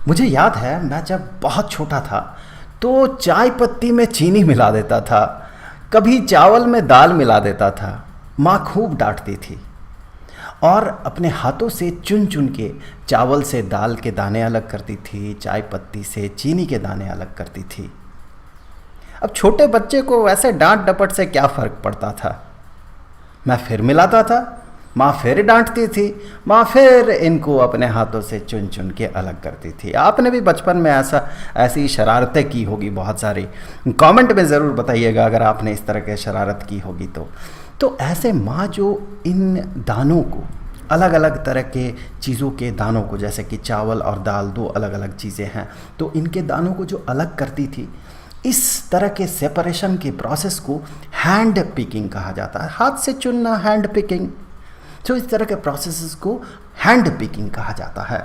मुझे याद है मैं जब बहुत छोटा था तो चाय पत्ती में चीनी मिला देता था, कभी चावल में दाल मिला देता था। माँ खूब डांटती थी और अपने हाथों से चुन चुन के चावल से दाल के दाने अलग करती थी, चाय पत्ती से चीनी के दाने अलग करती थी। अब छोटे बच्चे को वैसे डांट डपट से क्या फ़र्क पड़ता था। मैं फिर मिलाता था, माँ फिर डांटती थी, माँ फिर इनको अपने हाथों से चुन चुन के अलग करती थी। आपने भी बचपन में ऐसी शरारतें की होगी बहुत सारी। कमेंट में ज़रूर बताइएगा अगर आपने इस तरह की शरारत की होगी तो ऐसे माँ जो इन दानों को, अलग अलग तरह के चीज़ों के दानों को, जैसे कि चावल और दाल दो अलग अलग चीज़ें हैं, तो इनके दानों को जो अलग करती थी, इस तरह के सेपरेशन के प्रोसेस को हैंड पिकिंग कहा जाता है। हाथ से चुनना, हैंड पिकिंग। तो इस तरह के प्रोसेसेस को हैंड पिकिंग कहा जाता है।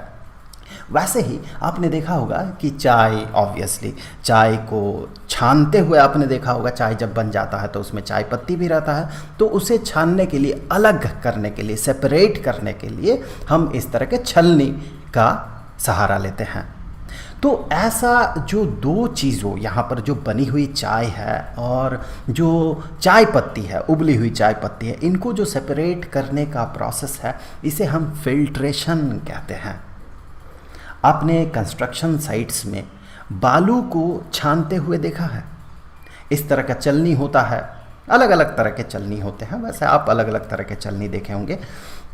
वैसे ही आपने देखा होगा कि चाय, ऑब्वियसली चाय को छानते हुए आपने देखा होगा, चाय जब बन जाता है तो उसमें चाय पत्ती भी रहता है, तो उसे छानने के लिए, अलग करने के लिए, सेपरेट करने के लिए हम इस तरह के छलनी का सहारा लेते हैं। तो ऐसा जो दो चीज़ों, यहाँ पर जो बनी हुई चाय है और जो चाय पत्ती है, उबली हुई चाय पत्ती है, इनको जो सेपरेट करने का प्रोसेस है, इसे हम फिल्ट्रेशन कहते हैं। आपने कंस्ट्रक्शन साइट्स में बालू को छानते हुए देखा है? इस तरह का चलनी होता है, अलग अलग तरह के चलनी होते हैं, वैसे आप अलग अलग तरह के चलनी देखे होंगे।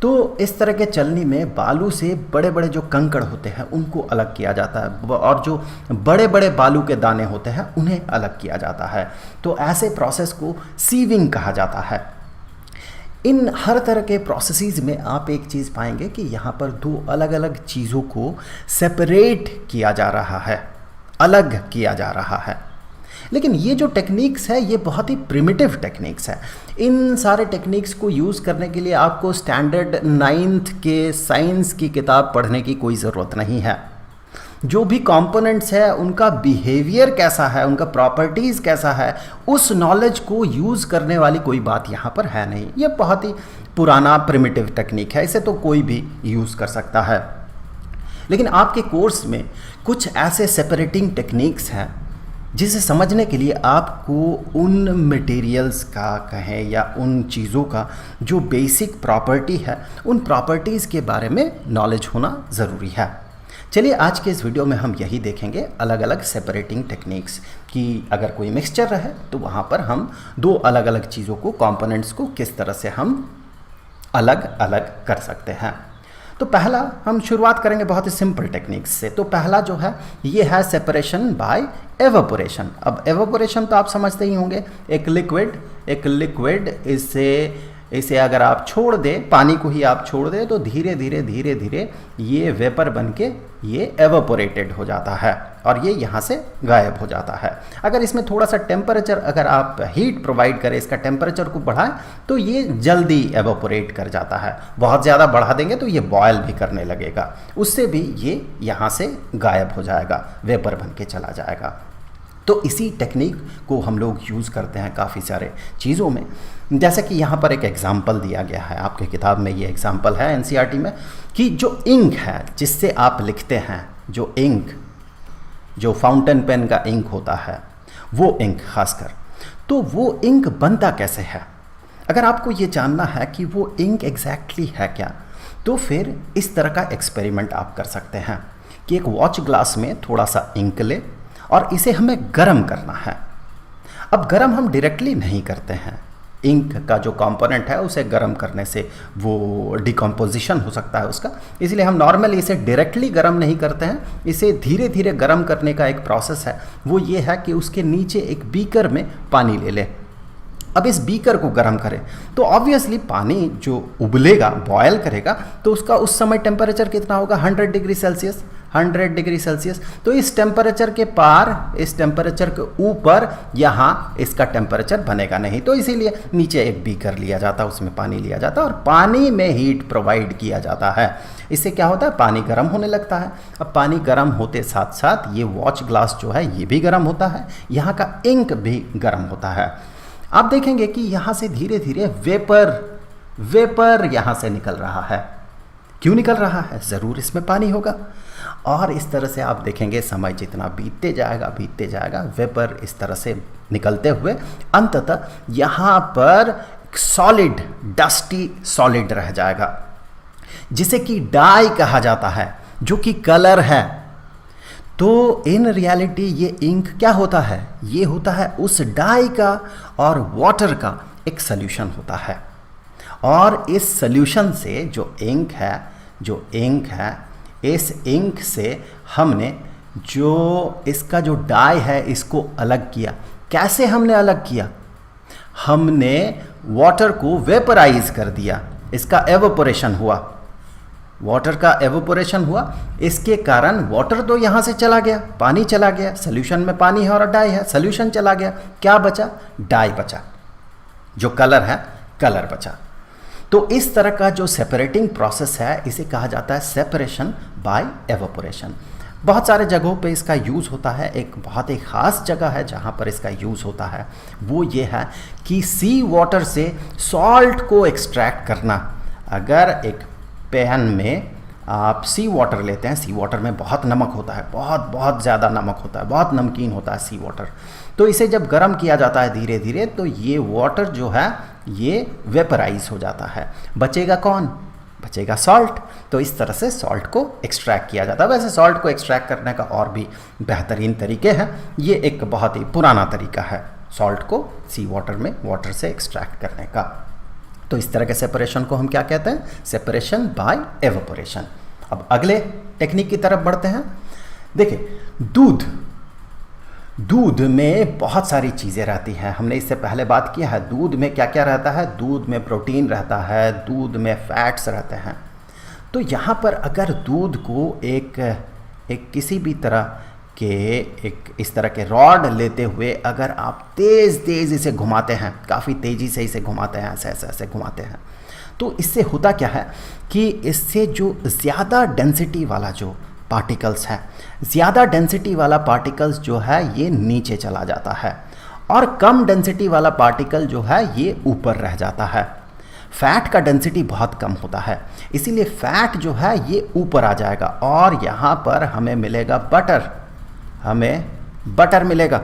तो इस तरह के चलनी में बालू से बड़े बड़े जो कंकड़ होते हैं उनको अलग किया जाता है, और जो बड़े बड़े बालू के दाने होते हैं उन्हें अलग किया जाता है। तो ऐसे प्रोसेस को सीविंग कहा जाता है। इन हर तरह के प्रोसेसेस में आप एक चीज़ पाएंगे कि यहाँ पर दो अलग अलग चीज़ों को सेपरेट किया जा रहा है, अलग किया जा रहा है। लेकिन ये जो टेक्निक्स है, ये बहुत ही प्रिमिटिव टेक्निक्स है। इन सारे टेक्निक्स को यूज़ करने के लिए आपको स्टैंडर्ड 9th के साइंस की किताब पढ़ने की कोई ज़रूरत नहीं है। जो भी कंपोनेंट्स है, उनका बिहेवियर कैसा है, उनका प्रॉपर्टीज़ कैसा है, उस नॉलेज को यूज़ करने वाली कोई बात यहाँ पर है नहीं। ये बहुत ही पुराना प्रिमिटिव टेक्निक है, इसे तो कोई भी यूज़ कर सकता है। लेकिन आपके कोर्स में कुछ ऐसे सेपरेटिंग टेक्निक्स हैं जिसे समझने के लिए आपको उन मटेरियल्स का कहें या उन चीज़ों का जो बेसिक प्रॉपर्टी है, उन प्रॉपर्टीज़ के बारे में नॉलेज होना ज़रूरी है। चलिए आज के इस वीडियो में हम यही देखेंगे, अलग अलग सेपरेटिंग टेक्निक्स, कि अगर कोई मिक्सचर है तो वहाँ पर हम दो अलग अलग चीज़ों को, कंपोनेंट्स को किस तरह से हम अलग अलग कर सकते हैं। तो पहला हम शुरुआत करेंगे बहुत ही सिंपल टेक्निक्स से। तो पहला जो है ये है सेपरेशन बाय एवापोरेशन। अब एवापोरेशन तो आप समझते ही होंगे, एक लिक्विड इसे अगर आप छोड़ दें, पानी को ही आप छोड़ दें, तो धीरे धीरे ये वेपर बन के ये एवापोरेटेड हो जाता है और ये यहाँ से गायब हो जाता है। अगर इसमें थोड़ा सा टेम्परेचर, अगर आप हीट प्रोवाइड करें, इसका टेम्परेचर को बढ़ाएं, तो ये जल्दी एवापोरेट कर जाता है। बहुत ज़्यादा बढ़ा देंगे तो ये बॉयल भी करने लगेगा, उससे भी ये यहाँ से गायब हो जाएगा, वेपर बन के चला जाएगा। तो इसी टेक्निक को हम लोग यूज़ करते हैं काफ़ी सारे चीज़ों में। जैसे कि यहाँ पर एक एग्जाम्पल दिया गया है, आपके किताब में ये एग्जाम्पल है एनसीईआरटी में, कि जो इंक है जिससे आप लिखते हैं, जो इंक, जो फाउंटेन पेन का इंक होता है, वो इंक खासकर, तो वो इंक बनता कैसे है। अगर आपको ये जानना है कि वो इंक एग्जैक्टली है क्या, तो फिर इस तरह का एक्सपेरिमेंट आप कर सकते हैं कि एक वॉच ग्लास में थोड़ा सा इंक ले और इसे हमें गर्म करना है। अब गर्म हम डायरेक्टली नहीं करते हैं, इंक का जो कंपोनेंट है उसे गर्म करने से वो डिकम्पोजिशन हो सकता है उसका, इसलिए हम नॉर्मली इसे डायरेक्टली गर्म नहीं करते हैं। इसे धीरे धीरे गर्म करने का एक प्रोसेस है, वो ये है कि उसके नीचे एक बीकर में पानी ले लें। अब इस बीकर को गर्म करें तो ऑब्वियसली पानी जो उबलेगा, बॉयल करेगा, तो उसका उस समय टेम्परेचर कितना होगा, 100 डिग्री सेल्सियस। 100 degree Celsius. तो इस टेम्परेचर के पार, इस टेम्परेचर के ऊपर यहाँ इसका टेम्परेचर बनेगा नहीं, तो इसीलिए नीचे एक बीकर लिया जाता है, उसमें पानी लिया जाता है और पानी में हीट प्रोवाइड किया जाता है। इससे क्या होता है, पानी गर्म होने लगता है। अब पानी गर्म होते साथ साथ ये वॉच ग्लास जो है ये भी गर्म होता है, यहाँ का इंक भी गर्म होता है। आप देखेंगे कि यहाँ से धीरे धीरे वेपर यहाँ से निकल रहा है। क्यों निकल रहा है, ज़रूर इसमें पानी होगा। और इस तरह से आप देखेंगे समय जितना बीतते जाएगा वेपर इस तरह से निकलते हुए अंततः यहाँ पर सॉलिड, डस्टी सॉलिड रह जाएगा, जिसे कि डाई कहा जाता है, जो कि कलर है। तो इन रियलिटी ये इंक क्या होता है, ये होता है उस डाई का और वाटर का एक सॉल्यूशन होता है। और इस सॉल्यूशन से जो इंक है इस इंक से हमने जो इसका जो डाई है इसको अलग किया। कैसे हमने अलग किया? हमने वाटर को वेपराइज कर दिया, इसका एवोपोरेशन हुआ, वाटर का एवोपोरेशन हुआ। इसके कारण वाटर तो यहाँ से चला गया, पानी चला गया, सॉल्यूशन में पानी है और डाई है, सॉल्यूशन चला गया, क्या बचा? डाई बचा, जो कलर है कलर बचा। तो इस तरह का जो सेपरेटिंग प्रोसेस है इसे कहा जाता है सेपरेशन बाय एवोपोरेशन। बहुत सारे जगहों पे इसका यूज़ होता है। एक बहुत ही ख़ास जगह है जहाँ पर इसका यूज़ होता है, वो ये है कि सी वाटर से सॉल्ट को एक्सट्रैक्ट करना। अगर एक पैन में आप सी वाटर लेते हैं, सी वाटर में बहुत नमक होता है, बहुत ज़्यादा नमक होता है, बहुत नमकीन होता है सी वाटर। तो इसे जब गर्म किया जाता है धीरे धीरे तो ये वाटर जो है ये वेपराइज हो जाता है। बचेगा कौन? बचेगा सॉल्ट। तो इस तरह से सॉल्ट को एक्सट्रैक्ट किया जाता है। वैसे सॉल्ट को एक्सट्रैक्ट करने का और भी बेहतरीन तरीके हैं, ये एक बहुत ही पुराना तरीका है सॉल्ट को सी वाटर में वाटर से एक्सट्रैक्ट करने का। तो इस तरह के सेपरेशन को हम क्या कहते हैं? Separation by evaporation. अब अगले टेक्निक की तरफ बढ़ते हैं। देखिए, दूध में बहुत सारी चीज़ें रहती हैं। हमने इससे पहले बात किया है दूध में क्या क्या रहता है। दूध में प्रोटीन रहता है, दूध में फैट्स रहते हैं। तो यहाँ पर अगर दूध को एक किसी भी तरह के एक इस तरह के रॉड लेते हुए अगर आप तेज़ इसे घुमाते हैं, काफ़ी तेज़ी से इसे घुमाते हैं, ऐसे घुमाते हैं, तो इससे होता क्या है कि इससे जो ज़्यादा डेंसिटी वाला जो पार्टिकल्स है, ज़्यादा डेंसिटी वाला पार्टिकल्स जो है ये नीचे चला जाता है और कम डेंसिटी वाला पार्टिकल जो है ये ऊपर रह जाता है। फैट का डेंसिटी बहुत कम होता है, इसीलिए फैट जो है ये ऊपर आ जाएगा और यहाँ पर हमें मिलेगा बटर मिलेगा।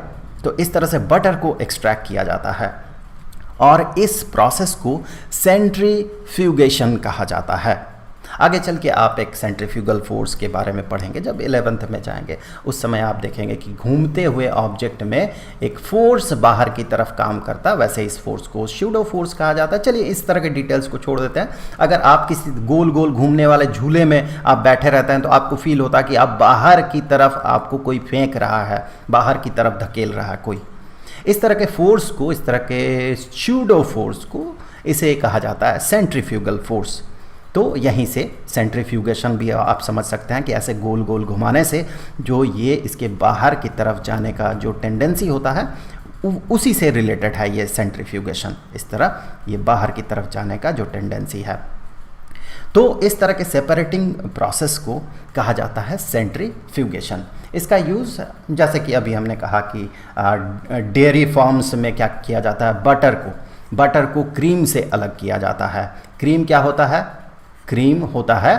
तो इस तरह से बटर को एक्सट्रैक्ट किया जाता है और इस प्रोसेस को सेंट्रीफ्यूगेशन कहा जाता है। आगे चल के आप एक सेंट्रीफ्यूगल फोर्स के बारे में पढ़ेंगे जब 11th में जाएंगे। उस समय आप देखेंगे कि घूमते हुए ऑब्जेक्ट में एक फोर्स बाहर की तरफ काम करता है, वैसे इस फोर्स को स्यूडो फोर्स कहा जाता है। चलिए इस तरह के डिटेल्स को छोड़ देते हैं। अगर आप किसी गोल गोल घूमने वाले झूले में आप बैठे रहते हैं तो आपको फील होता है कि आप बाहर की तरफ आपको कोई फेंक रहा है, बाहर की तरफ धकेल रहा है कोई। इस तरह के फोर्स को, इस तरह के स्यूडो फोर्स को इसे कहा जाता है सेंट्रीफ्यूगल फोर्स। तो यहीं से सेंट्रीफ्यूगेशन भी आप समझ सकते हैं कि ऐसे गोल गोल घुमाने से जो ये इसके बाहर की तरफ जाने का जो टेंडेंसी होता है उसी से रिलेटेड है ये सेंट्रीफ्यूगेशन। इस तरह ये बाहर की तरफ जाने का जो टेंडेंसी है। तो इस तरह के सेपरेटिंग प्रोसेस को कहा जाता है सेंट्रीफ्यूगेशन। इसका यूज़ जैसे कि अभी हमने कहा कि डेयरी फार्म्स में क्या किया जाता है, बटर को क्रीम से अलग किया जाता है। क्रीम क्या होता है? क्रीम होता है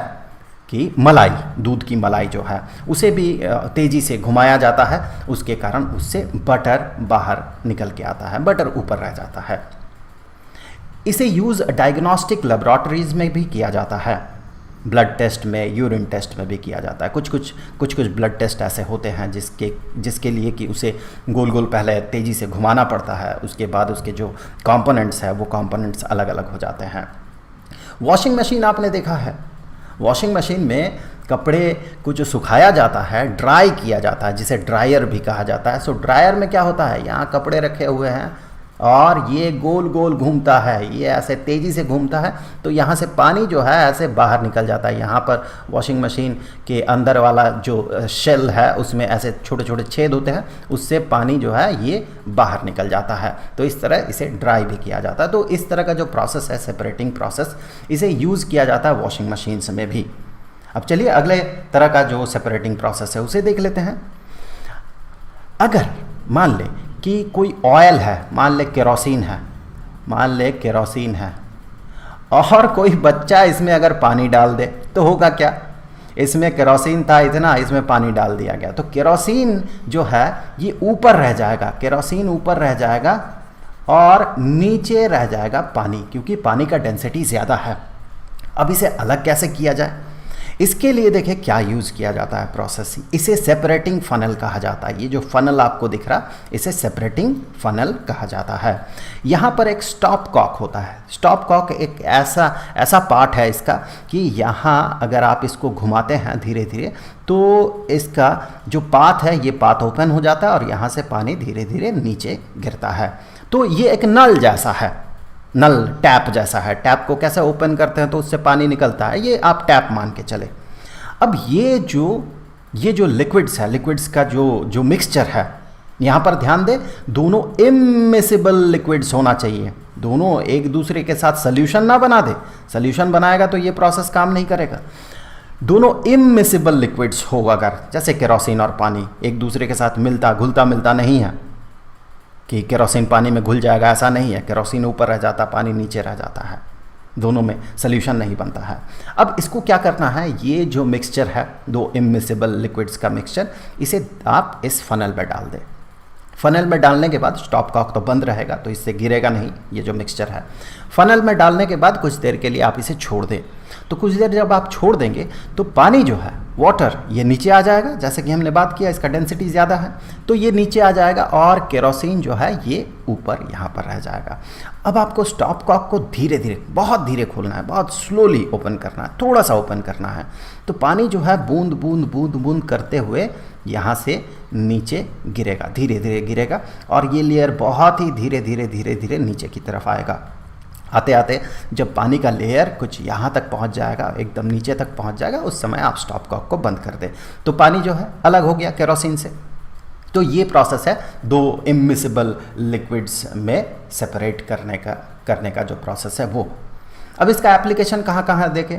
कि मलाई, दूध की मलाई जो है उसे भी तेज़ी से घुमाया जाता है, उसके कारण उससे बटर बाहर निकल के आता है, बटर ऊपर रह जाता है। इसे यूज़ डायग्नोस्टिक लेबोरेटरीज में भी किया जाता है, ब्लड टेस्ट में, यूरिन टेस्ट में भी किया जाता है। कुछ ब्लड टेस्ट ऐसे होते हैं जिसके लिए कि उसे गोल गोल पहले तेज़ी से घुमाना पड़ता है, उसके बाद उसके जो कंपोनेंट्स है वो कंपोनेंट्स अलग अलग हो जाते हैं। वॉशिंग मशीन आपने देखा है, वॉशिंग मशीन में कपड़े को जो सुखाया जाता है, ड्राई किया जाता है, जिसे ड्रायर भी कहा जाता है। सो ड्रायर में क्या होता है, यहाँ कपड़े रखे हुए हैं और ये गोल गोल घूमता है, ये ऐसे तेज़ी से घूमता है, तो यहाँ से पानी जो है ऐसे बाहर निकल जाता है। यहाँ पर वॉशिंग मशीन के अंदर वाला जो शेल है उसमें ऐसे छोटे छोटे छेद होते हैं, उससे पानी जो है ये बाहर निकल जाता है। तो इस तरह इसे ड्राई भी किया जाता है। तो इस तरह का जो प्रोसेस है सेपरेटिंग प्रोसेस, इसे यूज़ किया जाता है वॉशिंग मशीन्स में भी। अब चलिए अगले तरह का जो सेपरेटिंग प्रोसेस है उसे देख लेते हैं। अगर मान लें कि कोई ऑयल है, मान ले केरोसिन है और कोई बच्चा इसमें अगर पानी डाल दे तो होगा क्या? इसमें केरोसिन था इतना, इसमें पानी डाल दिया गया, तो केरोसिन जो है ये ऊपर रह जाएगा, केरोसिन ऊपर रह जाएगा और नीचे रह जाएगा पानी, क्योंकि पानी का डेंसिटी ज़्यादा है। अब इसे अलग कैसे किया जाए, इसके लिए देखिए क्या यूज़ किया जाता है प्रोसेस, इसे सेपरेटिंग फनल कहा जाता है। ये जो फनल आपको दिख रहा, इसे सेपरेटिंग फनल कहा जाता है। यहाँ पर एक स्टॉप कॉक होता है। स्टॉप कॉक एक ऐसा पार्ट है इसका कि यहाँ अगर आप इसको घुमाते हैं धीरे धीरे तो इसका जो पाथ है ये पाथ ओपन हो जाता है और यहाँ से पानी धीरे धीरे नीचे गिरता है। तो ये एक नल जैसा है, नल टैप जैसा है। टैप को कैसे ओपन करते हैं तो उससे पानी निकलता है, ये आप टैप मान के चले। अब ये जो लिक्विड्स है, लिक्विड्स का जो मिक्सचर है, यहाँ पर ध्यान दें, दोनों इमिसिबल लिक्विड्स होना चाहिए, दोनों एक दूसरे के साथ सोल्यूशन ना बना दे। सोल्यूशन बनाएगा तो ये प्रोसेस काम नहीं करेगा। दोनों इमिसिबल लिक्विड्स हो अगर, जैसे केरोसिन और पानी एक दूसरे के साथ घुलता मिलता नहीं है कि केरोसिन पानी में घुल जाएगा, ऐसा नहीं है। केरोसिन ऊपर रह जाता, पानी नीचे रह जाता है, दोनों में सोल्यूशन नहीं बनता है। अब इसको क्या करना है, ये जो मिक्सचर है दो इमिसिबल लिक्विड्स का मिक्सचर, इसे आप इस फनल में डाल दें। फनल में डालने के बाद स्टॉप कॉक तो बंद रहेगा, तो इससे गिरेगा नहीं ये जो मिक्सचर है। फनल में डालने के बाद कुछ देर के लिए आप इसे छोड़ दें। तो कुछ देर जब आप छोड़ देंगे तो पानी जो है, वाटर, ये नीचे आ जाएगा। जैसे कि हमने बात किया इसका डेंसिटी ज़्यादा है तो ये नीचे आ जाएगा और केरोसिन जो है ये ऊपर यहाँ पर रह जाएगा। अब आपको स्टॉप कॉक को धीरे धीरे, बहुत धीरे खोलना है, बहुत स्लोली ओपन करना है, थोड़ा सा ओपन करना है। तो पानी जो है बूंद बूंद बूंद बूंद करते हुए यहाँ से नीचे गिरेगा, धीरे धीरे गिरेगा और ये लेयर बहुत ही धीरे धीरे धीरे धीरे नीचे की तरफ आएगा। आते आते जब पानी का लेयर कुछ यहाँ तक पहुँच जाएगा, एकदम नीचे तक पहुँच जाएगा, उस समय आप स्टॉप कॉक को बंद कर दें। तो पानी जो है अलग हो गया केरोसिन से। तो ये प्रोसेस है दो इमिसिबल लिक्विड्स में सेपरेट करने का जो प्रोसेस है वो। अब इसका एप्लीकेशन कहाँ कहाँ देखें,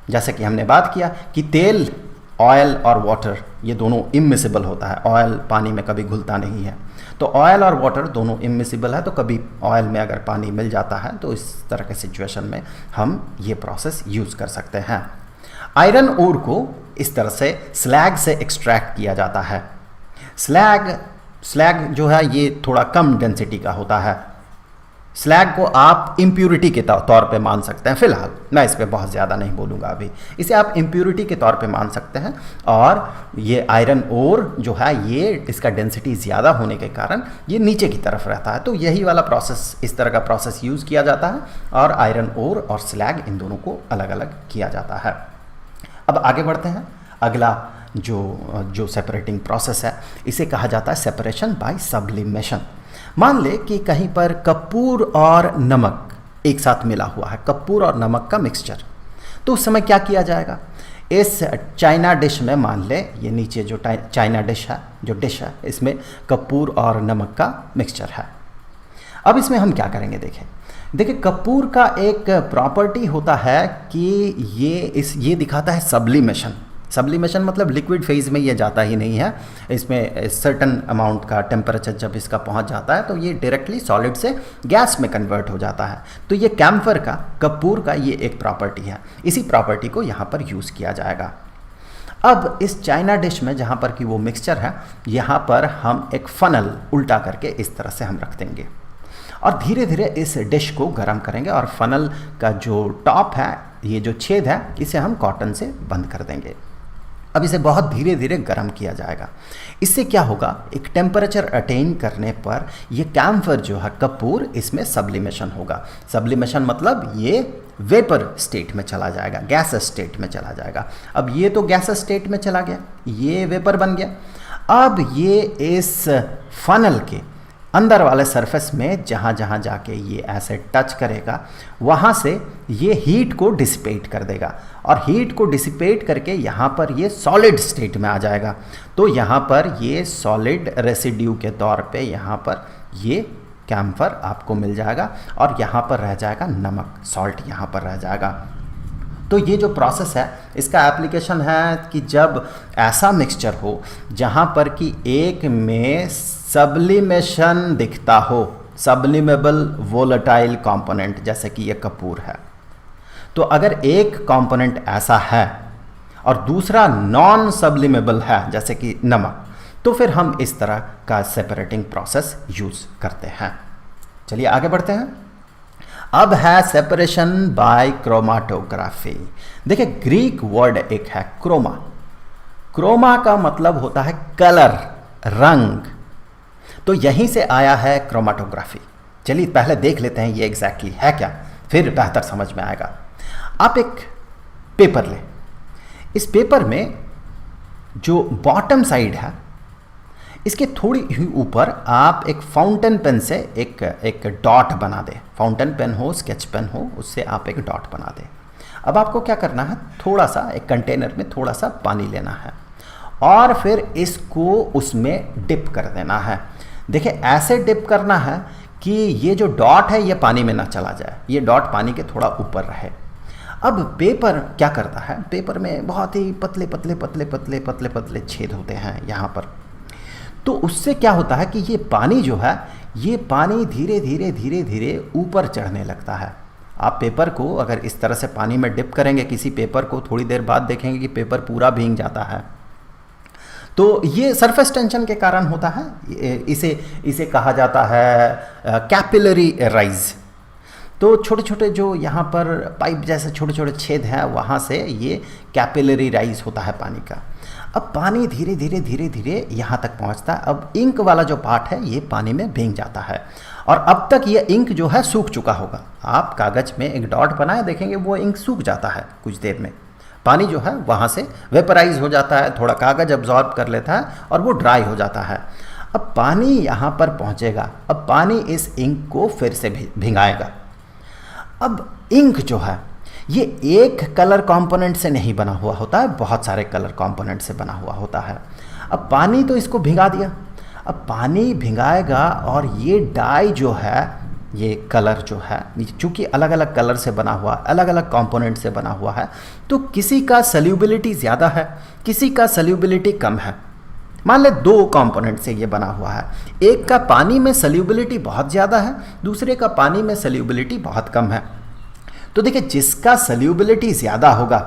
जैसे कि हमने बात किया कि तेल, ऑयल और वाटर ये दोनों इमिसिबल होता है। ऑयल पानी में कभी घुलता नहीं है, तो ऑयल और वाटर दोनों इमिसिबल है। तो कभी ऑयल में अगर पानी मिल जाता है तो इस तरह के सिचुएशन में हम ये प्रोसेस यूज़ कर सकते हैं। आयरन ओर को इस तरह से स्लैग से एक्सट्रैक्ट किया जाता है। स्लैग जो है ये थोड़ा कम डेंसिटी का होता है। स्लैग को आप इम्प्यूरिटी के तौर पे मान सकते हैं। फिलहाल मैं इस पर बहुत ज़्यादा नहीं बोलूँगा अभी, इसे आप इम्प्यूरिटी के तौर पे मान सकते हैं। और ये आयरन ओर जो है ये इसका डेंसिटी ज़्यादा होने के कारण ये नीचे की तरफ रहता है। तो यही वाला प्रोसेस, इस तरह का प्रोसेस यूज़ किया जाता है और आयरन ओर और स्लैग इन दोनों को अलग अलग किया जाता है। अब आगे बढ़ते हैं। अगला जो सेपरेटिंग प्रोसेस है इसे कहा जाता है सेपरेशन बाय सब्लिमेशन। मान ले कि कहीं पर कपूर और नमक एक साथ मिला हुआ है, कपूर और नमक का मिक्सचर। तो उस समय क्या किया जाएगा, इस चाइना डिश में मान ले, ये नीचे जो चाइना डिश है, जो डिश है, इसमें कपूर और नमक का मिक्सचर है। अब इसमें हम क्या करेंगे, देखिए कपूर का एक प्रॉपर्टी होता है कि ये दिखाता है सब्लिमेशन। सब्लिमेशन मतलब लिक्विड फेज में ये जाता ही नहीं है, इसमें सर्टन अमाउंट का टेम्परेचर जब इसका पहुंच जाता है तो ये डायरेक्टली सॉलिड से गैस में कन्वर्ट हो जाता है। तो ये कैम्फर का, कपूर का ये एक प्रॉपर्टी है। इसी प्रॉपर्टी को यहाँ पर यूज़ किया जाएगा। अब इस चाइना डिश में जहाँ पर कि वो मिक्सचर है, यहाँ पर हम एक फनल उल्टा करके इस तरह से हम रख देंगे और धीरे धीरे इस डिश को गर्म करेंगे और फनल का जो टॉप है, ये जो छेद है, इसे हम कॉटन से बंद कर देंगे। अब इसे बहुत धीरे धीरे गर्म किया जाएगा। इससे क्या होगा, एक टेम्परेचर अटेन करने पर ये कैम्फर जो है कपूर, इसमें सब्लिमेशन होगा। सब्लिमेशन मतलब ये वेपर स्टेट में चला जाएगा, गैस स्टेट में चला जाएगा। अब ये तो गैस स्टेट में चला गया, ये वेपर बन गया। अब ये इस फनल के अंदर वाले सरफेस में जहाँ जहाँ जाके ये ऐसे टच करेगा, वहाँ से ये हीट को डिसिपेट कर देगा और हीट को डिसिपेट करके यहाँ पर ये सॉलिड स्टेट में आ जाएगा। तो यहाँ पर ये सॉलिड रेसिड्यू के तौर पे यहाँ पर ये कैम्फर आपको मिल जाएगा और यहाँ पर रह जाएगा नमक, सॉल्ट यहाँ पर रह जाएगा। तो ये जो प्रोसेस है इसका एप्लीकेशन है कि जब ऐसा मिक्सचर हो जहाँ पर कि एक में सब्लिमेशन दिखता हो, सब्लिमेबल वोलेटाइल कंपोनेंट, जैसे कि ये कपूर है। तो अगर एक कंपोनेंट ऐसा है और दूसरा नॉन सब्लिमेबल है जैसे कि नमक, तो फिर हम इस तरह का सेपरेटिंग प्रोसेस यूज करते हैं। चलिए आगे बढ़ते हैं। अब है सेपरेशन बाय क्रोमाटोग्राफी। देखिए ग्रीक वर्ड एक है क्रोमा। क्रोमा का मतलब होता है कलर, रंग, तो यहीं से आया है क्रोमाटोग्राफी। चलिए पहले देख लेते हैं ये एग्जैक्टली है क्या, फिर बेहतर समझ में आएगा। आप एक पेपर लें, इस पेपर में जो बॉटम साइड है इसके थोड़ी ही ऊपर आप एक फाउंटेन पेन से एक डॉट बना दें। फाउंटेन पेन हो, स्केच पेन हो, उससे आप एक डॉट बना दें। अब आपको क्या करना है, थोड़ा सा एक कंटेनर में थोड़ा सा पानी लेना है और फिर इसको उसमें डिप कर देना है। देखिए ऐसे डिप करना है कि ये जो डॉट है ये पानी में ना चला जाए, ये डॉट पानी के थोड़ा ऊपर रहे। अब पेपर क्या करता है, पेपर में बहुत ही पतले पतले पतले पतले पतले पतले छेद होते हैं यहाँ पर, तो उससे क्या होता है कि ये पानी जो है, ये पानी धीरे धीरे धीरे धीरे ऊपर चढ़ने लगता है। आप पेपर को अगर इस तरह से पानी में डिप करेंगे किसी पेपर को, थोड़ी देर बाद देखेंगे कि पेपर पूरा भीग जाता है। तो ये सरफेस टेंशन के कारण होता है। इसे कहा जाता है कैपिलरी राइज। तो छोटे छोटे जो यहाँ पर पाइप जैसे छोटे छोटे छेद हैं, वहाँ से ये कैपिलरी राइज होता है पानी का। अब पानी धीरे धीरे धीरे धीरे यहाँ तक पहुँचता है। अब इंक वाला जो पार्ट है ये पानी में भीग जाता है और अब तक ये इंक जो है सूख चुका होगा। आप कागज़ में एक डॉट बनाए देखेंगे, वो इंक सूख जाता है कुछ देर में। पानी जो है वहाँ से वेपराइज हो जाता है, थोड़ा कागज़ अब्जॉर्ब कर लेता है और वो ड्राई हो जाता है। अब पानी यहाँ पर पहुँचेगा, अब पानी इस इंक को फिर से भिगाएगा। अब इंक जो है ये एक कलर कंपोनेंट से नहीं बना हुआ होता है, बहुत सारे कलर कंपोनेंट से बना हुआ होता है। अब पानी तो इसको भिगा दिया, अब पानी भिगाएगा और ये डाई जो है, ये कलर जो है, चूँकि अलग अलग कलर से बना हुआ, अलग अलग कंपोनेंट से बना हुआ है, तो किसी का सल्यूबिलिटी ज़्यादा है, किसी का सल्यूबिलिटी कम है। मान ले दो कंपोनेंट से ये बना हुआ है, एक का पानी में सल्यूबिलिटी बहुत ज़्यादा है, दूसरे का पानी में सल्यूबिलिटी बहुत कम है। तो देखिए जिसका सल्यूबिलिटी ज़्यादा होगा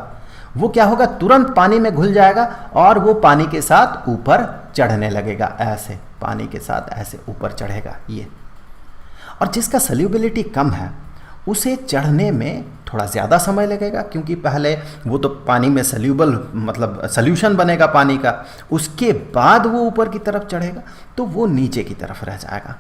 वो क्या होगा, तुरंत पानी में घुल जाएगा और वो पानी के साथ ऊपर चढ़ने लगेगा, ऐसे पानी के साथ ऐसे ऊपर चढ़ेगा ये। और जिसका सल्यूबिलिटी कम है उसे चढ़ने में थोड़ा ज़्यादा समय लगेगा, क्योंकि पहले वो तो पानी में सल्यूबल मतलब सल्यूशन बनेगा पानी का, उसके बाद वो ऊपर की तरफ चढ़ेगा तो वो नीचे की तरफ रह जाएगा।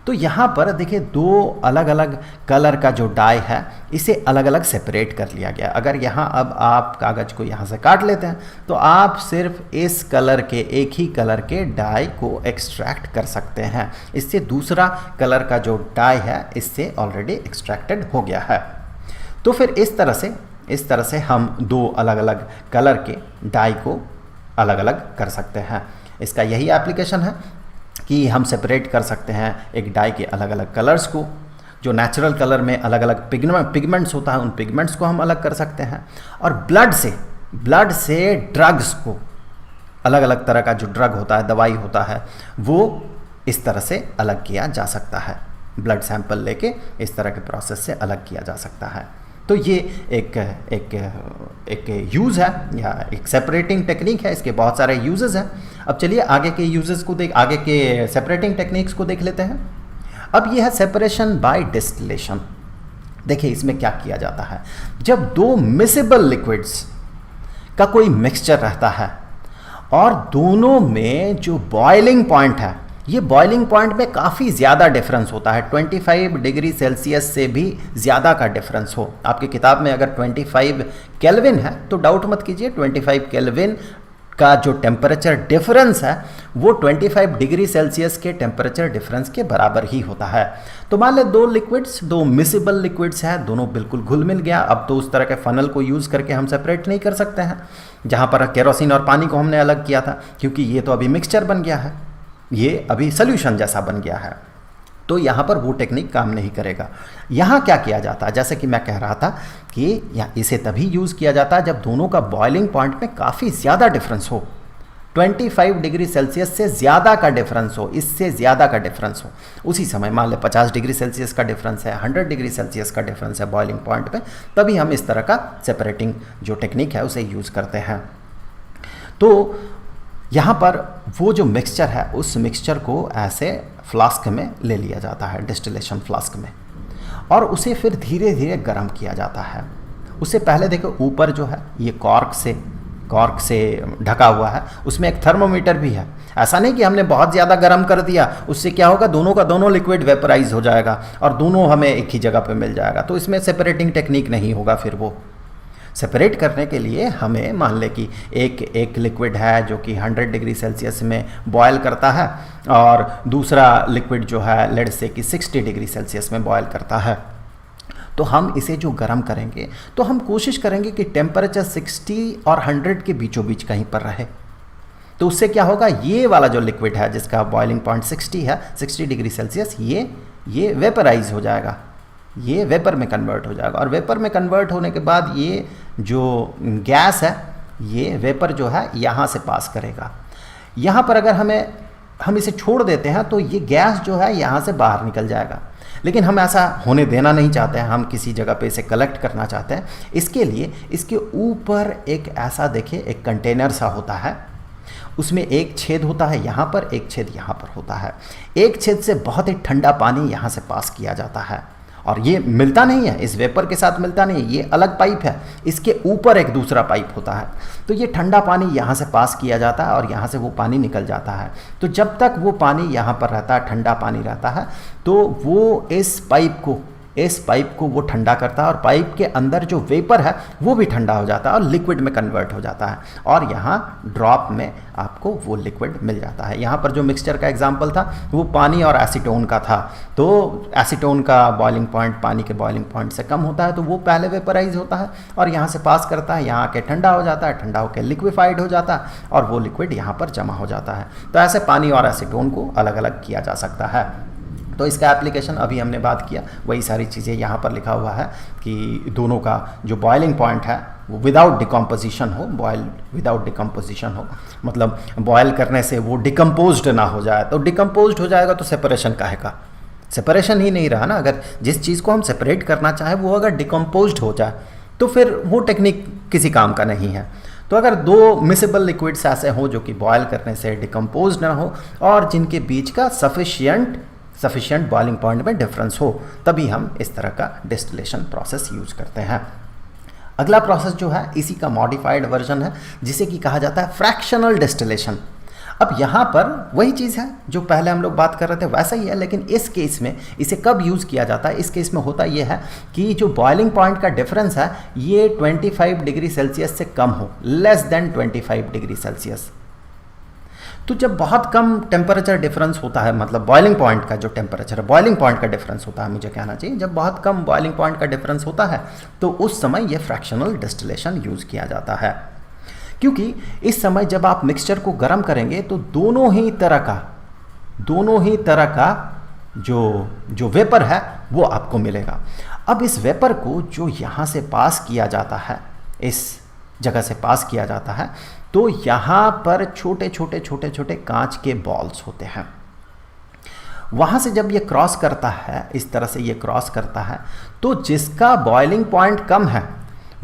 तो यहाँ पर देखिए दो अलग अलग कलर का जो डाई है इसे अलग अलग सेपरेट कर लिया गया। अगर यहाँ अब आप कागज़ को यहाँ से काट लेते हैं तो आप सिर्फ इस कलर के, एक ही कलर के डाई को एक्सट्रैक्ट कर सकते हैं। इससे दूसरा कलर का जो डाई है इससे ऑलरेडी एक्सट्रैक्टेड हो गया है। तो फिर इस तरह से हम दो अलग अलग कलर के डाई को अलग अलग कर सकते हैं। इसका यही एप्लीकेशन है कि हम सेपरेट कर सकते हैं एक डाई के अलग अलग कलर्स को। जो नेचुरल कलर में अलग अलग पिगमेंट्स होता है, उन पिगमेंट्स को हम अलग कर सकते हैं। और ब्लड से ड्रग्स को, अलग अलग तरह का जो ड्रग होता है, दवाई होता है, वो इस तरह से अलग किया जा सकता है। ब्लड सैंपल लेके इस तरह के प्रोसेस से अलग किया जा सकता है। तो ये एक यूज़ है या एक सेपरेटिंग टेक्निक है। इसके बहुत सारे यूजेस हैं। अब चलिए आगे के यूजेस को आगे के सेपरेटिंग टेक्निक्स को देख लेते हैं। अब ये है सेपरेशन बाय डिस्टिलेशन। देखिए इसमें क्या किया जाता है, जब दो मिसेबल लिक्विड्स का कोई मिक्सचर रहता है और दोनों में जो बॉइलिंग पॉइंट है, ये बॉइलिंग पॉइंट में काफ़ी ज़्यादा डिफरेंस होता है। 25 डिग्री सेल्सियस से भी ज़्यादा का डिफरेंस हो। आपकी किताब में अगर 25 केल्विन है तो डाउट मत कीजिए, 25 केल्विन का जो टेम्परेचर डिफरेंस है वो 25 डिग्री सेल्सियस के टेम्परेचर डिफरेंस के बराबर ही होता है। तो मान ले दो मिसिबल लिक्विड्स हैं, दोनों बिल्कुल घुल मिल गया। अब तो उस तरह के फनल को यूज़ करके हम सेपरेट नहीं कर सकते हैं, जहाँ पर केरोसिन और पानी को हमने अलग किया था, क्योंकि ये तो अभी मिक्सचर बन गया है, ये अभी सॉल्यूशन जैसा बन गया है। तो यहाँ पर वो टेक्निक काम नहीं करेगा। यहाँ क्या किया जाता है, जैसे कि मैं कह रहा था कि इसे तभी यूज़ किया जाता है जब दोनों का बॉइलिंग पॉइंट में काफ़ी ज़्यादा डिफरेंस हो। 25 डिग्री सेल्सियस से ज़्यादा का डिफरेंस हो, इससे ज़्यादा का डिफरेंस हो, उसी समय मान ले 50 डिग्री सेल्सियस का डिफरेंस है, 100 डिग्री सेल्सियस का डिफरेंस है बॉइलिंग पॉइंट पे, तभी हम इस तरह का सेपरेटिंग जो टेक्निक है उसे यूज़ करते हैं। तो यहाँ पर वो जो मिक्सचर है उस मिक्सचर को ऐसे फ्लास्क में ले लिया जाता है, डिस्टिलेशन फ्लास्क में, और उसे फिर धीरे धीरे गर्म किया जाता है। उससे पहले देखो ऊपर जो है ये कॉर्क से ढका हुआ है, उसमें एक थर्मोमीटर भी है। ऐसा नहीं कि हमने बहुत ज़्यादा गर्म कर दिया, उससे क्या होगा, दोनों का दोनों लिक्विड वेपराइज हो जाएगा और दोनों हमें एक ही जगह पे मिल जाएगा, तो इसमें सेपरेटिंग टेक्निक नहीं होगा। फिर वो सेपरेट करने के लिए हमें मान ले कि एक लिक्विड है जो कि 100 डिग्री सेल्सियस में बॉयल करता है और दूसरा लिक्विड जो है लेट्स से कि 60 डिग्री सेल्सियस में बॉयल करता है। तो हम इसे जो गर्म करेंगे तो हम कोशिश करेंगे कि टेम्परेचर 60 और 100 के बीचों बीच कहीं पर रहे। तो उससे क्या होगा, ये वाला जो लिक्विड है जिसका बॉइलिंग पॉइंट 60 है, 60 डिग्री सेल्सियस, ये वेपराइज हो जाएगा, ये वेपर में कन्वर्ट हो जाएगा। और वेपर में कन्वर्ट होने के बाद ये जो गैस है, ये वेपर जो है यहाँ से पास करेगा। यहाँ पर अगर हम इसे छोड़ देते हैं तो ये गैस जो है यहाँ से बाहर निकल जाएगा, लेकिन हम ऐसा होने देना नहीं चाहते हैं, हम किसी जगह पे इसे कलेक्ट करना चाहते हैं। इसके लिए इसके ऊपर एक ऐसा देखिए एक कंटेनर सा होता है, उसमें एक छेद होता है यहाँ पर, एक छेद यहाँ पर होता है। एक छेद से बहुत ही ठंडा पानी यहाँ से पास किया जाता है और ये मिलता नहीं है, इस वेपर के साथ मिलता नहीं है, ये अलग पाइप है, इसके ऊपर एक दूसरा पाइप होता है। तो ये ठंडा पानी यहाँ से पास किया जाता है और यहाँ से वो पानी निकल जाता है। तो जब तक वो पानी यहाँ पर रहता है, ठंडा पानी रहता है, तो वो इस पाइप को वो ठंडा करता है और पाइप के अंदर जो वेपर है वो भी ठंडा हो जाता है और लिक्विड में कन्वर्ट हो जाता है और यहाँ ड्रॉप में आपको वो लिक्विड मिल जाता है। यहाँ पर जो मिक्सचर का एग्जांपल था वो पानी और एसीटोन का था। तो एसीटोन का बॉइलिंग पॉइंट पानी के बॉइलिंग पॉइंट से कम होता है, तो वो पहले वेपराइज होता है और यहाँ से पास करता है, यहाँ आके ठंडा हो जाता है, ठंडा होकर लिक्विफाइड हो जाता है और वो लिक्विड यहाँ पर जमा हो जाता है। तो ऐसे पानी और एसीटोन को अलग अलग किया जा सकता है। तो इसका एप्लीकेशन अभी हमने बात किया, वही सारी चीज़ें यहाँ पर लिखा हुआ है कि दोनों का जो बॉइलिंग पॉइंट है वो विदाउट डिकम्पोजिशन हो, बॉयल विदाउट डिकम्पोजिशन हो, मतलब बॉयल करने से वो डिकम्पोज्ड ना हो जाए। तो डिकम्पोज्ड हो जाएगा तो सेपरेशन काहे का, सेपरेशन ही नहीं रहा ना। अगर जिस चीज़ को हम सेपरेट करना चाहें वो अगर डिकम्पोज्ड हो जाए तो फिर वो टेक्निक किसी काम का नहीं है। तो अगर दो मिसेबल लिक्विड्स ऐसे हों जो कि बॉयल करने से डिकम्पोज ना हो और जिनके बीच का सफिशिएंट बॉइलिंग पॉइंट में डिफरेंस हो, तभी हम इस तरह का डिस्टिलेशन प्रोसेस यूज करते हैं। अगला प्रोसेस जो है इसी का मॉडिफाइड वर्जन है जिसे कि कहा जाता है फ्रैक्शनल डिस्टिलेशन। अब यहाँ पर वही चीज़ है जो पहले हम लोग बात कर रहे थे वैसा ही है, लेकिन इस केस में इसे कब यूज़ किया जाता है, इस केस में होता ये है कि जो बॉइलिंग पॉइंट का डिफरेंस है ये 25 डिग्री सेल्सियस से कम हो, लेस देन 25 डिग्री सेल्सियस। तो जब बहुत कम टेम्परेचर डिफरेंस होता है, मतलब बॉइलिंग पॉइंट का जो टेम्परेचर है, बॉइलिंग पॉइंट का डिफरेंस होता है मुझे कहना चाहिए, जब बहुत कम बॉइलिंग पॉइंट का डिफरेंस होता है तो उस समय ये फ्रैक्शनल डिस्टिलेशन यूज़ किया जाता है। क्योंकि इस समय जब आप मिक्सचर को गर्म करेंगे तो दोनों ही तरह का जो वेपर है वो आपको मिलेगा। अब इस वेपर को जो यहाँ से पास किया जाता है, इस जगह से पास किया जाता है, तो यहाँ पर छोटे छोटे कांच के बॉल्स होते हैं। वहाँ से जब ये क्रॉस करता है, इस तरह से ये क्रॉस करता है, तो जिसका बॉइलिंग पॉइंट कम है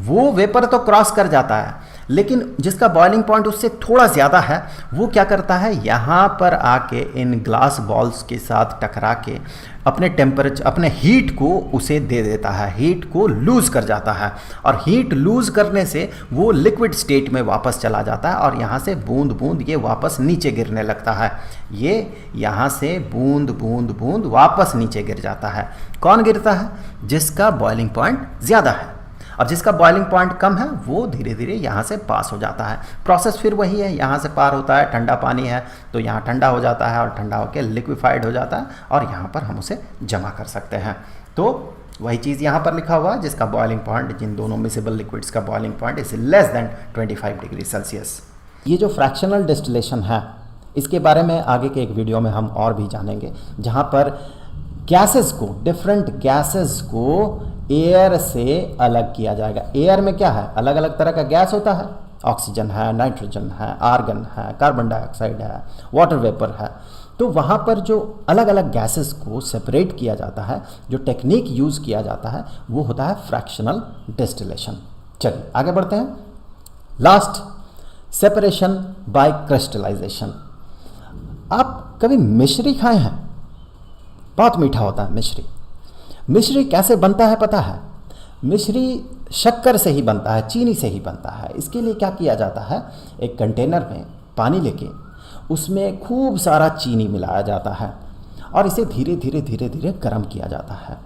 वो वेपर तो क्रॉस कर जाता है, लेकिन जिसका बॉइलिंग पॉइंट उससे थोड़ा ज़्यादा है वो क्या करता है, यहाँ पर आके इन ग्लास बॉल्स के साथ टकरा के अपने हीट को उसे दे देता है, हीट को लूज़ कर जाता है और हीट लूज़ करने से वो लिक्विड स्टेट में वापस चला जाता है और यहाँ से बूंद बूंद ये वापस नीचे गिरने लगता है। ये यहाँ से बूंद बूंद बूंद वापस नीचे गिर जाता है। कौन गिरता है? जिसका बॉइलिंग पॉइंट ज़्यादा है, और जिसका बॉइलिंग पॉइंट कम है वो धीरे धीरे यहाँ से पास हो जाता है। प्रोसेस फिर वही है, यहाँ से पार होता है, ठंडा पानी है तो यहाँ ठंडा हो जाता है और ठंडा होकर लिक्विफाइड हो जाता है और यहाँ पर हम उसे जमा कर सकते हैं। तो वही चीज़ यहाँ पर लिखा हुआ है, जिसका बॉइलिंग पॉइंट, जिन दोनों मिसेबल लिक्विड्स का boiling point is less than 25 degree Celsius. ये जो फ्रैक्शनल डिस्टिलेशन है इसके बारे में आगे के एक वीडियो में हम और भी जानेंगे, जहाँ पर गैसेस को, डिफरेंट गैसेस को एयर से अलग किया जाएगा। एयर में क्या है, अलग अलग तरह का गैस होता है, ऑक्सीजन है, नाइट्रोजन है, आर्गन है, कार्बन डाइऑक्साइड है, वाटर वेपर है। तो वहाँ पर जो अलग अलग गैसेस को सेपरेट किया जाता है, जो टेक्निक यूज़ किया जाता है, वो होता है फ्रैक्शनल डिस्टिलेशन। चलिए आगे बढ़ते हैं। Last, separation by crystallisation. आप कभी मिश्री खाए हैं? बहुत मीठा होता है मिश्री। मिश्री कैसे बनता है पता है? मिश्री शक्कर से ही बनता है, चीनी से ही बनता है। इसके लिए क्या किया जाता है, एक कंटेनर में पानी लेके उसमें खूब सारा चीनी मिलाया जाता है और इसे धीरे धीरे धीरे धीरे गर्म किया जाता है,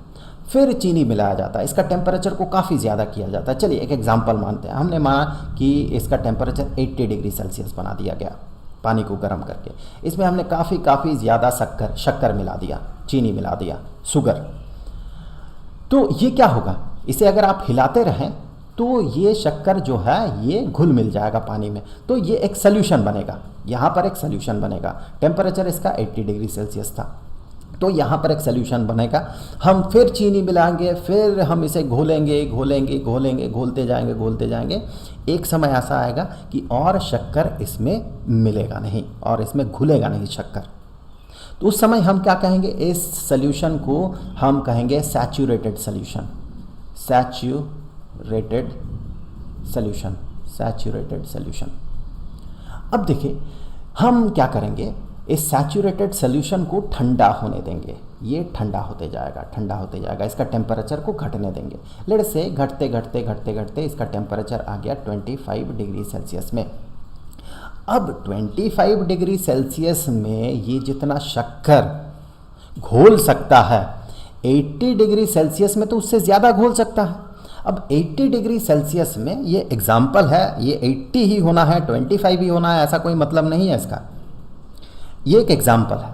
फिर चीनी मिलाया जाता है। इसका टेम्परेचर को काफ़ी ज़्यादा किया जाता है। चलिए एक एग्जांपल मानते हैं, हमने माना कि इसका टेम्परेचर 80 डिग्री सेल्सियस बना दिया गया पानी को गर्म करके। इसमें हमने काफ़ी ज़्यादा शक्कर मिला दिया, चीनी मिला दिया, शुगर। तो ये क्या होगा, इसे अगर आप हिलाते रहें तो ये शक्कर जो है ये घुल मिल जाएगा पानी में, तो ये एक सल्यूशन बनेगा। यहाँ पर एक सल्यूशन बनेगा। टेम्परेचर इसका 80 डिग्री सेल्सियस था, तो यहाँ पर एक सल्यूशन बनेगा। हम फिर चीनी मिलाएंगे, फिर हम इसे घोलेंगे घोलेंगे घोलेंगे, घोलते जाएंगे। एक समय ऐसा आएगा कि और शक्कर इसमें मिलेगा नहीं और इसमें घुलेगा नहीं शक्कर। तो उस समय हम क्या कहेंगे, इस सल्यूशन को हम कहेंगे सैचुरेटेड सल्यूशन। Saturated solution. अब देखिए हम क्या करेंगे, इस सैचुरेटेड सॉल्यूशन को ठंडा होने देंगे। ये ठंडा होते जाएगा, इसका टेम्परेचर को घटने देंगे। लेट से घटते इसका टेम्परेचर आ गया 25 डिग्री सेल्सियस में। अब 25 डिग्री सेल्सियस में ये जितना शक्कर घोल सकता है, 80 डिग्री सेल्सियस में तो उससे ज़्यादा घोल सकता है। अब 80 डिग्री सेल्सियस में, ये एग्जाम्पल है, ये 80 ही होना है, 25 ही होना है, ऐसा कोई मतलब नहीं है इसका, ये एक एग्जाम्पल है।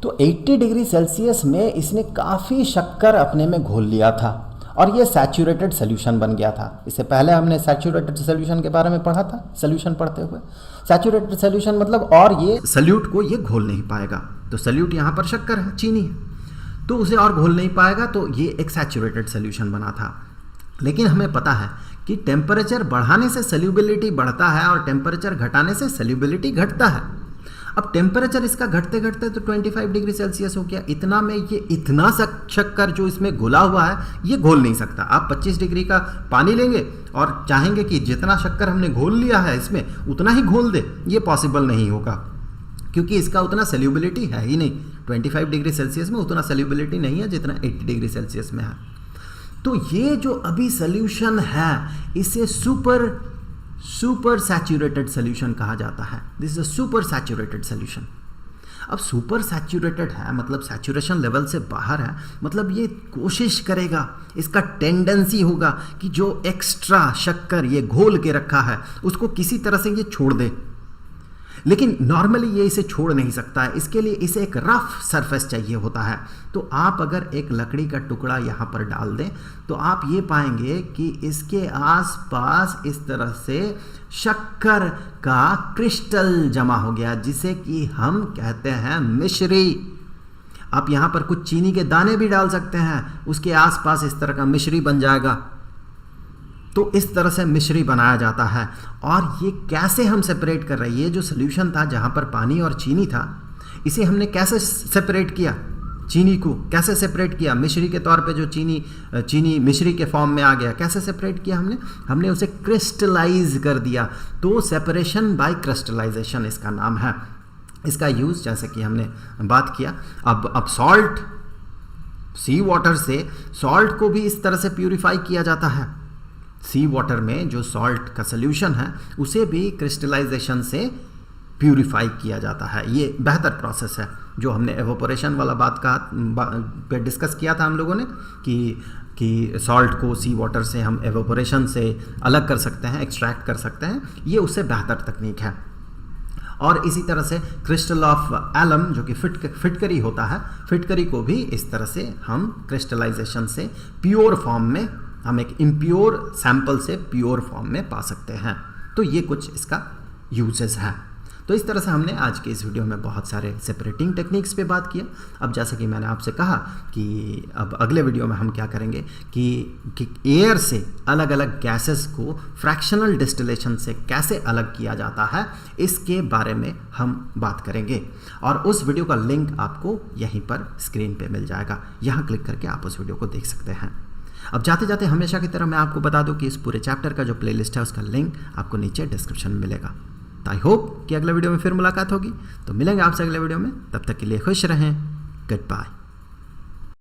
तो 80 डिग्री सेल्सियस में इसने काफ़ी शक्कर अपने में घोल लिया था और ये सैचुरेटेड सॉल्यूशन बन गया था। इससे पहले हमने सैचुरेटेड सॉल्यूशन के बारे में पढ़ा था, सॉल्यूशन पढ़ते हुए। सैचुरेटेड सॉल्यूशन मतलब, और ये सॉल्यूट को ये घोल नहीं पाएगा। तो सॉल्यूट यहाँ पर शक्कर है, चीनी है, तो उसे और घोल नहीं पाएगा, तो ये एक सैचुरेटेड सॉल्यूशन बना था। लेकिन हमें पता है कि टेम्परेचर बढ़ाने से सॉल्युबिलिटी बढ़ता है और टेम्परेचर घटाने से सॉल्युबिलिटी घटता है। अब टेम्परेचर इसका घटते तो 25 डिग्री सेल्सियस हो गया। इतना में ये इतना शक्कर जो इसमें घुला हुआ है ये घोल नहीं सकता। आप 25 डिग्री का पानी लेंगे और चाहेंगे कि जितना शक्कर हमने घोल लिया है इसमें उतना ही घोल दे, ये पॉसिबल नहीं होगा, क्योंकि इसका उतना सॉल्युबिलिटी है ही नहीं। 25 डिग्री सेल्सियस में उतना सॉल्युबिलिटी नहीं है जितना 80 डिग्री सेल्सियस में है। तो ये जो अभी सॉल्यूशन है इसे सुपर सैचुरेटेड सॉल्यूशन कहा जाता है। This is a super saturated solution. अब सुपर सैचुरेटेड है मतलब सैचुरेशन लेवल से बाहर है, मतलब ये कोशिश करेगा, इसका टेंडेंसी होगा कि जो एक्स्ट्रा शक्कर ये घोल के रखा है उसको किसी तरह से ये छोड़ दे। लेकिन नॉर्मली ये इसे छोड़ नहीं सकता है, इसके लिए इसे एक रफ सरफेस चाहिए होता है। तो आप अगर एक लकड़ी का टुकड़ा यहाँ पर डाल दें तो आप ये पाएंगे कि इसके आसपास इस तरह से शक्कर का क्रिस्टल जमा हो गया, जिसे कि हम कहते हैं मिश्री। आप यहाँ पर कुछ चीनी के दाने भी डाल सकते हैं, उसके आसपास इस तरह का मिश्री बन जाएगा। तो इस तरह से मिश्री बनाया जाता है। और ये कैसे हम सेपरेट कर रहे हैं, ये जो सॉल्यूशन था जहाँ पर पानी और चीनी था, इसे हमने कैसे सेपरेट किया, चीनी को कैसे सेपरेट किया, मिश्री के तौर पे जो चीनी मिश्री के फॉर्म में आ गया, कैसे सेपरेट किया हमने उसे क्रिस्टलाइज कर दिया। तो सेपरेशन बाय क्रिस्टलाइजेशन इसका नाम है। इसका यूज़ जैसे कि हमने बात किया, अब सॉल्ट, सी वाटर से सॉल्ट को भी इस तरह से प्यूरिफाई किया जाता है। सी वाटर में जो सॉल्ट का सॉल्यूशन है उसे भी क्रिस्टलाइजेशन से प्यूरिफाई किया जाता है। ये बेहतर प्रोसेस है जो हमने एवोपोरेशन वाला बात पे डिस्कस किया था हम लोगों ने कि सॉल्ट को सी वाटर से हम एवोपोरेशन से अलग कर सकते हैं, एक्सट्रैक्ट कर सकते हैं। ये उससे बेहतर तकनीक है। और इसी तरह से क्रिस्टल ऑफ एलम जो कि फिटकरी होता है, फिटकरी को भी इस तरह से हम क्रिस्टलाइजेशन से प्योर फॉर्म में, हम एक इम्प्योर सैंपल से प्योर फॉर्म में पा सकते हैं। तो ये कुछ इसका यूजेस है। तो इस तरह से हमने आज के इस वीडियो में बहुत सारे सेपरेटिंग टेक्निक्स पे बात किया। अब जैसा कि मैंने आपसे कहा कि अब अगले वीडियो में हम क्या करेंगे कि एयर से अलग अलग गैसेस को फ्रैक्शनल डिस्टिलेशन से कैसे अलग किया जाता है, इसके बारे में हम बात करेंगे। और उस वीडियो का लिंक आपको यहीं पर स्क्रीन पे मिल जाएगा, यहाँ क्लिक करके आप उस वीडियो को देख सकते हैं। अब जाते जाते हमेशा की तरह मैं आपको बता दूं कि इस पूरे चैप्टर का जो प्लेलिस्ट है उसका लिंक आपको नीचे डिस्क्रिप्शन में मिलेगा। तो आई होप कि अगले वीडियो में फिर मुलाकात होगी। तो मिलेंगे आपसे अगले वीडियो में, तब तक के लिए खुश रहें। Good bye.